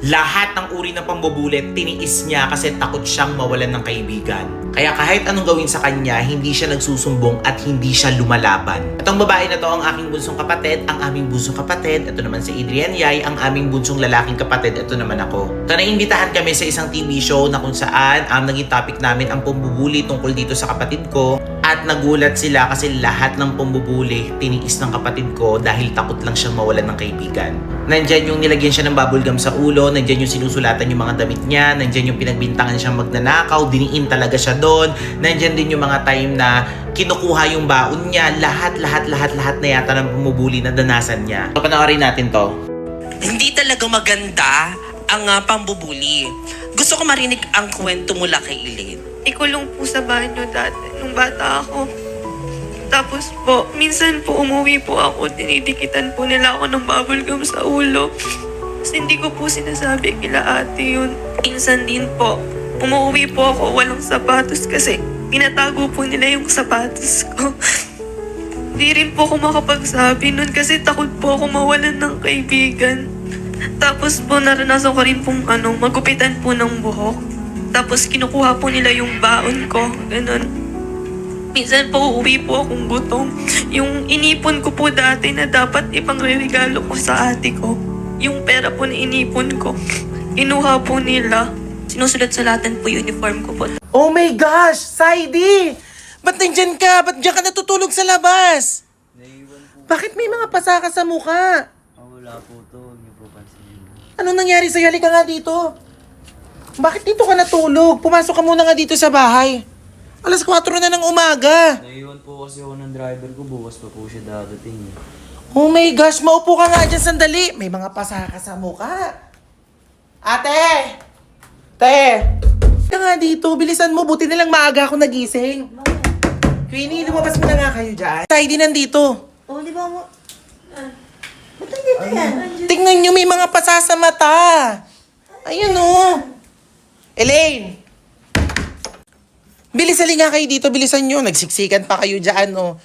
Lahat ng uri ng pambubulit, tiniis niya kasi takot siyang mawalan ng kaibigan. Kaya kahit anong gawin sa kanya, hindi siya nagsusumbong at hindi siya lumalaban. At ang babae na to ang aking bunsong kapatid, ang aming bunsong kapatid. Ito naman si Adrian Yay, ang aming bunsong lalaking kapatid. Ito naman ako. So naimbitahan kami sa isang TV show na kung saan ang naging topic namin ang pambubuli tungkol dito sa kapatid ko. At nagulat sila kasi lahat ng pambubuli tiniis ng kapatid ko dahil takot lang siyang mawalan ng kaibigan. Nandyan yung nilagyan siya ng bubble gum sa ulo, nandyan yung sinusulatan yung mga damit niya, nandyan yung pinagbintangan siyang magnanakaw, diniin talaga siya doon. Nandyan din yung mga time na kinukuha yung baon niya, lahat na yata ng pambubuli na danasan niya. So, panoorin natin to. Hindi talaga maganda ang pambubuli. Gusto ko marinig ang kwento mula kay Elaine. Ikulong po sa banyo dati nung bata ako. Tapos po, minsan po umuwi po ako, dinidikitan po nila ako ng bubble gum sa ulo. Kasi hindi ko po sinasabi kila ate yun. Minsan din po, umuwi po ako walang sapatos kasi tinatago po nila yung sapatos ko. Hindi rin po ako makapagsabi nun kasi takot po ako mawalan ng kaibigan. Tapos po naranasan ko rin pong magupitan po ng buhok. Tapos kinukuha po nila yung baon ko, ganun. Minsan po uuwi po akong gutom. Yung inipon ko po dati na dapat ipangregalo ko sa ate ko. Yung pera po na inipon ko, inuha po nila. Sinusulat-sulatan po uniform ko po. Oh my gosh! Saidi! Ba't nandyan ka? Ba't dyan ka natutulog sa labas? Bakit may mga pasaka sa mukha? Wala po to, hindi po pansin. Anong nangyari sa'yo? Halika nga dito. Bakit dito ka natulog? Pumasok ka muna nga dito sa bahay. Alas 4 na ng umaga. Naiwan po kasi ako ng driver ko, bukas pa po siya dadating. Oh my gosh, maupo ka nga dyan sandali. May mga pasaka sa mukha. Ate! Te! Halika nga dito, bilisan mo. Buti nilang maaga ako nagising. Queenie, lumabas mo na nga kayo dyan. Tayo din nandito. Oh, di ba mo? Ba't nandito yan? Tingnan nyo, may mga pasa sa mata. Ayun oh. Elaine! Bilisan nga kayo dito, bilisan nyo. Nagsiksikan pa kayo dyan, oh.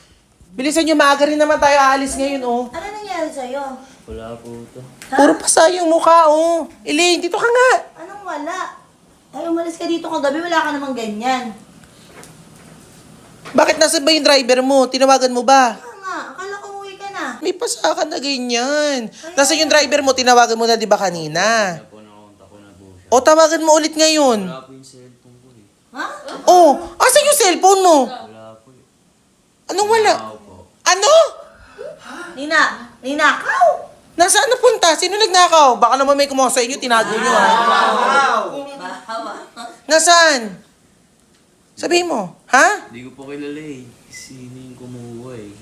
Bilisan nyo, maaga rin naman tayo aalis ngayon, oh. Ano nangyari sa'yo? Wala po to. Puro pasa yung mukha, oh. Elaine, dito ka nga. Anong wala? Ay, umalis ka dito kagabi, wala ka namang ganyan. Bakit nasa ba yung driver mo? Tinawagan mo ba? Kaya nga, akala ko uwi ka na. May pasa ka na ganyan. Nasa yung driver mo, tinawagan mo na di ba kanina? Kaya po nakunta ko na po siya. O tawagan mo ulit ngayon. Wala po yung cellphone ko eh. Ha? Oh, asan yung cellphone mo? Wala po eh. Anong wala? Ako po. Ano? Ninakaw? Nasaan napunta? Sino nagnakaw? Baka naman may kumuha sa inyo, tinago nyo ha? Bahawa. Nasaan? Sabihin mo, ha? Hindi ko po kilala eh. Sino yung kumuha eh.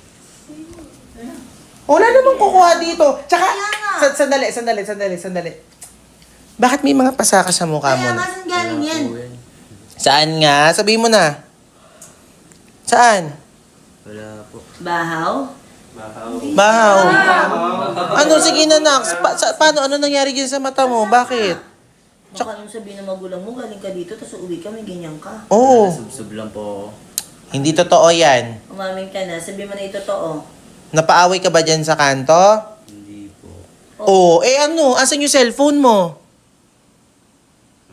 Wala namang kukuha dito. Tsaka, Kaya nga. sandali. Bakit may mga pasaka sa mukha mo? Kaya nga, saan galing yan? Po yan. Saan nga? Sabihin mo na. Saan? Wala po. Bahaw? Bahaw. Ano? Sige na, Nax. Paano? Ano nangyari dyan sa mata mo? Bakit? Baka nung sabihin ng magulang mo, galing ka dito, tapos uwi ka, may ganyan ka. Oo. Sub-sub lang po ako. Hindi totoo yan. Umamin ka na, sabihin mo na ito totoo. Napaaway ka ba dyan sa kanto? Hindi po. Oo. Ano? Asan yung cellphone mo?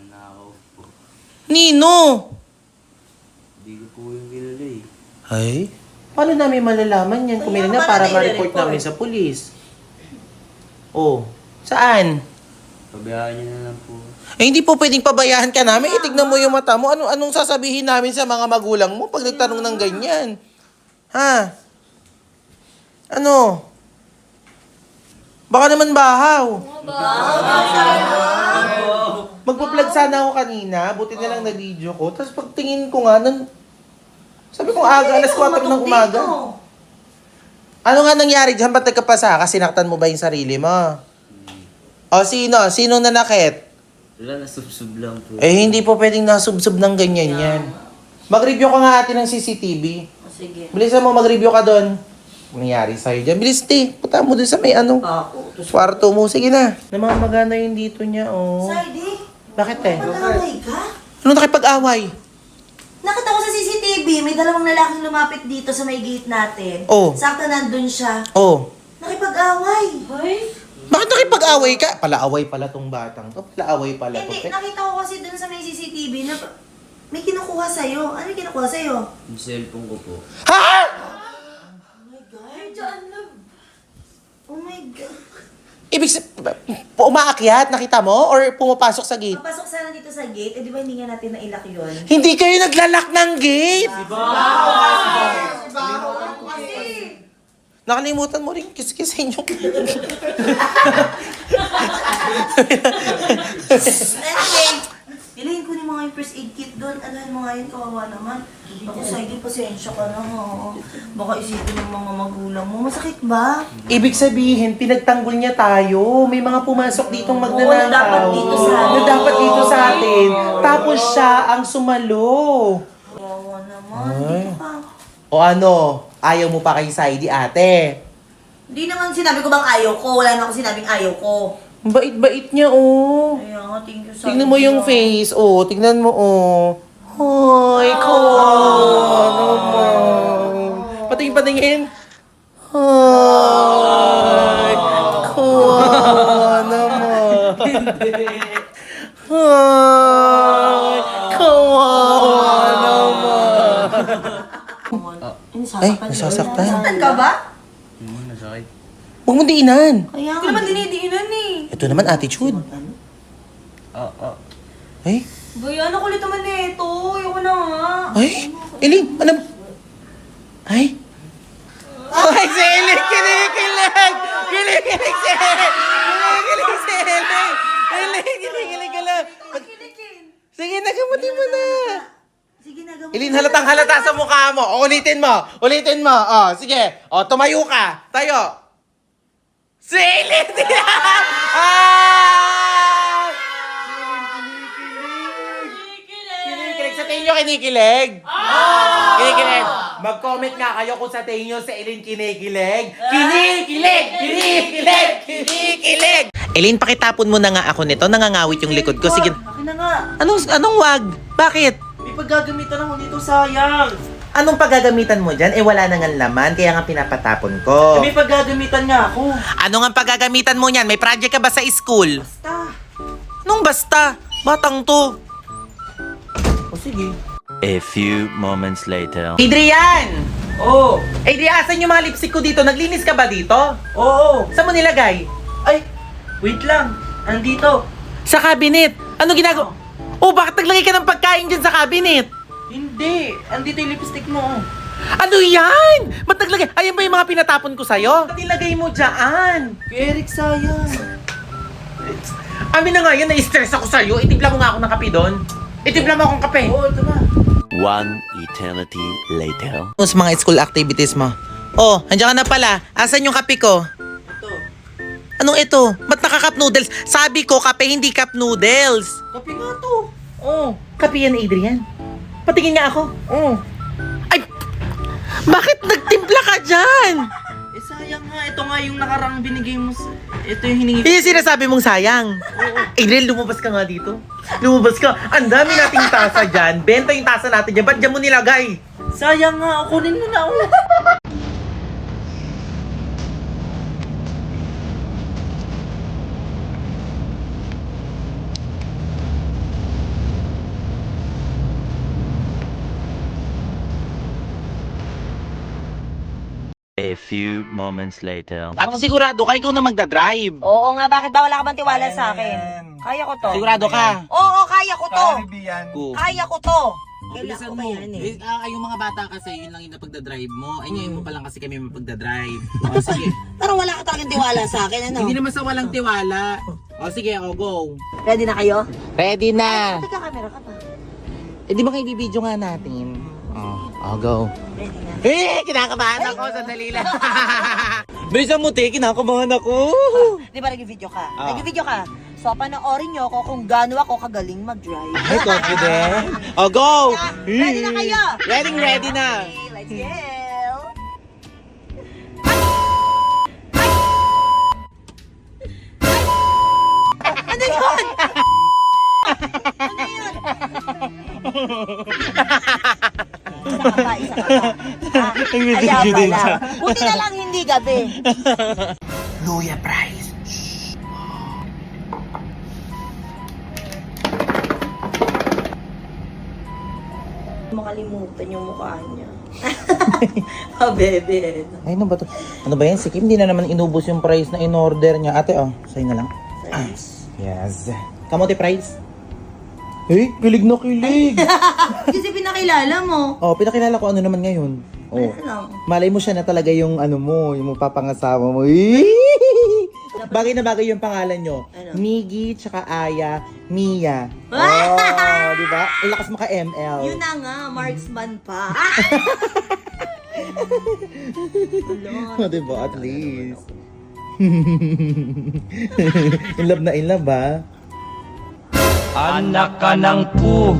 Nanakaw po. Nino? Hindi ko po yung kilala eh. Ay? Paano namin malalaman yan? Kumili na para ma-report namin sa pulis. Oh. Saan? Pabayaan niyo na lang po. Eh, hindi po pwedeng pabayaan ka namin. Itignan mo yung mata mo. Anong sasabihin namin sa mga magulang mo pag nagtanong ng ganyan? Ha? Ano? Baka naman bahaw. Magpa-vlog sana ako kanina. Buti na lang na video ko. Tapos pagtingin ko nga, sabi ko aga, alas 4 ng umaga. Ano nga nangyari dyan? Ba't nagkapasa? Kasi sinaktan mo ba yung sarili mo? O sino? Sino nanakit? Wala na sub-sub lang po. Eh, hindi po pwedeng nasubsob ng ganyan yan. Mag-review ka nga atin ng CCTV. O sige. Bilisan mo, mag-review ka doon. Nangyari sa'yo dyan. Bilis, te. Punta mo doon sa may Ako. kwarto mo. Sige na. Namamagana yung dito niya, oh. Saidi, Bakit, te? magkakaway ka? Ano nakipag-away? Nakita ko sa CCTV, may dalawang lalaking lumapit dito sa may gate natin. Oh. Sakto nandun siya. Oh. Nakipag-away. Wala Bakit nakipag-away ka? Palaaway pala tong batang to. Palaaway pala to. Hindi, nakita ko kasi dun sa may CCTV na may kinukuha sa'yo. Ano yung kinukuha sa'yo? Yung cellphone ko po. Ha? Oh my God. Diyan, love. Oh my God. Ibig umaakyat, nakita mo? Or pumapasok sa gate? Papasok sana dito sa gate, di ba hindi nga natin nailak yun? Hindi kayo naglalak ng gate! Nakalimutan mo rin kiss-kissin yung... Anyway, ilahin ko ni mga yung first aid kit doon. Alahin mo nga yun, kawawa naman. Ako sa'yo, pasensya ka na ha. Baka isipin ng mga magulang mo. Masakit ba? Ibig sabihin, pinagtanggol niya tayo. May mga pumasok ditong Oo, magnanakaw. na dapat dito sa atin. Na dapat dito sa atin. Tapos siya ang sumalo. Kawawa naman. Dito ka. O ano, ayaw mo pa kay Saidi, ate? Hindi naman sinabi ko bang ayaw ko. Wala na ako sinabing ayaw ko. Ang bait-bait niya, oh. Kaya nga, thank you sa Tingnan mo yung face, oh. Tingnan mo, oh. Hoy, kawawa naman. Patingin. Hoy, kawawa naman. Hoy, kawawa naman. Ay, nasasaktan. Nasasaktan ka ba? Nasakit. Huwag mo diinan. Kaya nga. Hindi naman dinidiinan eh. Ito naman attitude. Ay, Boy, ano kulit naman na ito? Ayoko na nga. ay, Eling, ano? Ay. Ay, si Eling, kinikilig! Kinikilig si Eling! Kinikilig si Eling! Eling, kinikilig ka lang. Sige, nagamutin mo na. Sige na, gamot. Elin, halatang halata sa mukha mo. O, ulitin mo. Ulitin mo. O, sige. O, tumayo ka. Tayo. Si Elin! Ah! Kinikilig. Sa tingin nyo kinikilig? Kinikilig. Mag-comment nga kayo kung sa tingin nyo si Elin kinikilig. Kinikilig! Kinikilig! Kinikilig! Elin, pakitapon mo na nga ako nito. Nangangawit yung likod ko. Sige. Akin na nga. Anong wag? Bakit? May paggagamitan ako dito, sayang. Anong paggagamitan mo dyan? Wala nang laman, kaya nga pinapatapon ko. May paggagamitan nga ako. Ano nga paggagamitan mo niyan? May project ka ba sa school? Basta. Nung basta? Batang to. O sige. A few moments later. Adrian! Oo. Adrian, asan yung mga lipstick ko dito? Naglinis ka ba dito? Oo. Saan mo nilagay? Ay, wait lang. Andito. Sa cabinet. Ano ginagawa? Oh, bakit naglagay ka ng pagkain dyan sa cabinet? Hindi. Andito yung lipstick mo. Ano yan? Ba't naglagay? Ayan ba yung mga pinatapon ko sa'yo? Ba't nilagay mo dyan? Kuya Eric, sayang. Amin na nga yan, na-stress ako sa'yo. Itibla mo nga ako ng kape doon. Itibla mo akong kape. Oo, ito na. One eternity later. Sa mga school activities mo. Oh, andiyan ka na pala. Asan yung kape ko? Ito. Anong ito? Ba't naka-cup noodles? Sabi ko, kape, hindi cup noodles. Kape nga to. Oh, kape yan, Adrian. Patingin nga ako. Oo. Ay, bakit nagtimpla ka dyan? Eh, sayang nga. Ito nga yung nakarang binigay mo. Ito yung hiningi Hindi sinasabi mong sayang. Adrian, lumabas ka nga dito. Lumabas ka. Ang dami nating tasa dyan. Benta yung tasa natin dyan. Ba't dyan mo nilagay? Sayang nga. Kunin mo na. A few moments later. At sigurado ka, ikaw na magdadrive. Oo nga, bakit ba wala ka bang tiwala sa akin? Kaya ko to. Sigurado ka. Oo, kaya ko to. Go. Kaya ko to. Bilisan Kailangan ko mo. pa yan eh. Yung mga bata kasi, yun lang yung napagdadrive mo. Ay, ngayon mo pa lang kasi kami mapagdadrive. O, sige. Pero wala ka talagang tiwala sa akin, ano? Hindi naman sa walang tiwala. O, sige, ako, go. Ready na kayo? Ready na. Teka, camera ka pa. Eh, di ba kayo bibidyo nga natin? Oh, go. Ready na. Eh, kinakabahan ako. Sandali lang. Bilisan mo, te. Kinakabahan ako. Di ba nag-video ka? Nag-video ka? So, panoorin nyo ako kung gaano ako kagaling mag-drive. Ay, confident. Oh, go. Ready na kayo? Ready na. Okay, let's go. Ano yun? Ano yun? Isa ka pa, isa ka pa. Kaya pala. Buti na lang hindi gabi. Luya prize. Shh. makalimutan yung mukha niya. Ah, bebe. Ay, ano ba to? Ano ba yan? Si Kim, hindi na naman inubos yung price na in-order niya. Ate, oh, sa'yo na lang. Yes. Kamote price? Eh, kilig na kilig. Kasi pinakilala mo. Oh, pinakilala ko ano naman ngayon. Oh. Ano lang? Malay mo siya na talaga yung ano mo, yung mapapangasawa mo. Bagay na bagay yung pangalan nyo. Ano? Miggy, tsaka Aya, Mia. Oh, di ba? Ilakas mo ka ML. Yun na nga, marksman pa. Oh, di ba? At least. In love na in love, ba? Anak ka ng pu.